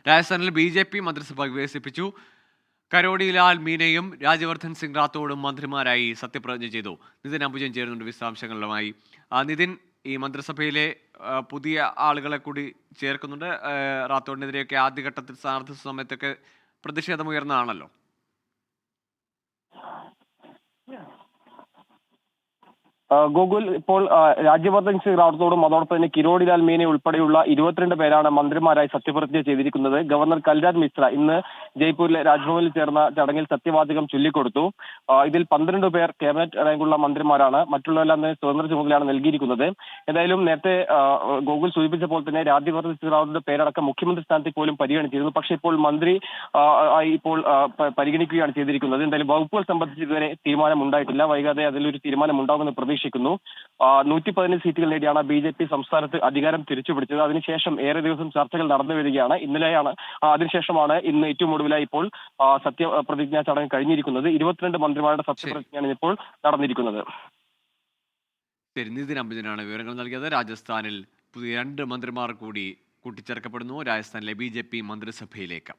രാജസ്ഥാനിൽ BJP മന്ത്രിസഭ വികസിപ്പിച്ചു. കരോടിലാൽ മീനയും രാജ്യവർദ്ധൻ സിംഗ് റാത്തോഡും മന്ത്രിമാരായി സത്യപ്രതിജ്ഞ ചെയ്തു. നിതിൻ അംബുജൻ ചേരുന്നുണ്ട് വിശദാംശങ്ങളുമായി. നിതിൻ, ഈ മന്ത്രിസഭയിലെ പുതിയ ആളുകളെ കൂടി ചേർക്കുന്നുണ്ട്. റാത്തോഡിനെതിരെയൊക്കെ ആദ്യഘട്ടത്തിൽ സ്ഥാനാർത്ഥി സമയത്തൊക്കെ പ്രതിഷേധമുയർന്നതാണല്ലോ. ഗോകുൽ, ഇപ്പോൾ രാജ്യവർദ്ധൻ സിംഗ് റാത്തോഡും അതോടൊപ്പം തന്നെ കിരോടിലാൽ മീന ഉൾപ്പെടെയുള്ള 22 പേരാണ് മന്ത്രിമാരായി സത്യപ്രതിജ്ഞ ചെയ്തിരിക്കുന്നത്. ഗവർണർ കൽരാജ് മിശ്ര ഇന്ന് ജയ്പൂരിലെ രാജ്ഭവനിൽ ചേർന്ന ചടങ്ങിൽ സത്യവാചകം ചൊല്ലിക്കൊടുത്തു. ഇതിൽ 12 പേർ ക്യാബിനറ്റ് റാങ്കുള്ള മന്ത്രിമാരാണ്. മറ്റുള്ളവരെല്ലാം തന്നെ സ്വതന്ത്ര ചുമതലയാണ് നൽകിയിരിക്കുന്നത്. എന്തായാലും നേരത്തെ ഗോകുൽ സൂചിപ്പിച്ചപ്പോൾ തന്നെ രാജ്യവർദ്ധൻ സിംഗ് റാത്തോഡിന്റെ പേരടക്കം മുഖ്യമന്ത്രി സ്ഥാനത്തേക്ക് പോലും പരിഗണിച്ചിരുന്നു. പക്ഷേ ഇപ്പോൾ മന്ത്രി ഇപ്പോൾ പരിഗണിക്കുകയാണ് ചെയ്തിരിക്കുന്നത്. എന്തായാലും വകുപ്പുകൾ സംബന്ധിച്ച് ഇതുവരെ തീരുമാനം ഉണ്ടായിട്ടില്ല. വൈകാതെ അതിലൊരു തീരുമാനം ഉണ്ടാകുമെന്ന് പ്രതീക്ഷിക്കുന്നു. 115 സീറ്റുകൾ നേടിയാണ് BJP സംസ്ഥാനത്ത് അധികാരം തിരിച്ചുപിടിച്ചത്. അതിനുശേഷം ഏറെ ദിവസം ചർച്ചകൾ നടന്നു വരികയാണ്. അതിനുശേഷമാണ് ഇന്ന് ഏറ്റവും ഒടുവിലായി ഇപ്പോൾ സത്യപ്രതിജ്ഞാ ചടങ്ങ് കഴിഞ്ഞിരിക്കുന്നത്. 22 മന്ത്രിമാരുടെ സത്യപ്രതിജ്ഞയാണ് ഇപ്പോൾ നടന്നിരിക്കുന്നത്. ശരി, നിതിൻ അംബുജനാണ് വിവരങ്ങൾ നൽകിയത്. രാജസ്ഥാനിൽ പുതിയ 2 മന്ത്രിമാർ കൂടി കൂട്ടിച്ചേർക്കപ്പെടുന്നു രാജസ്ഥാനിലെ BJP മന്ത്രിസഭയിലേക്ക്.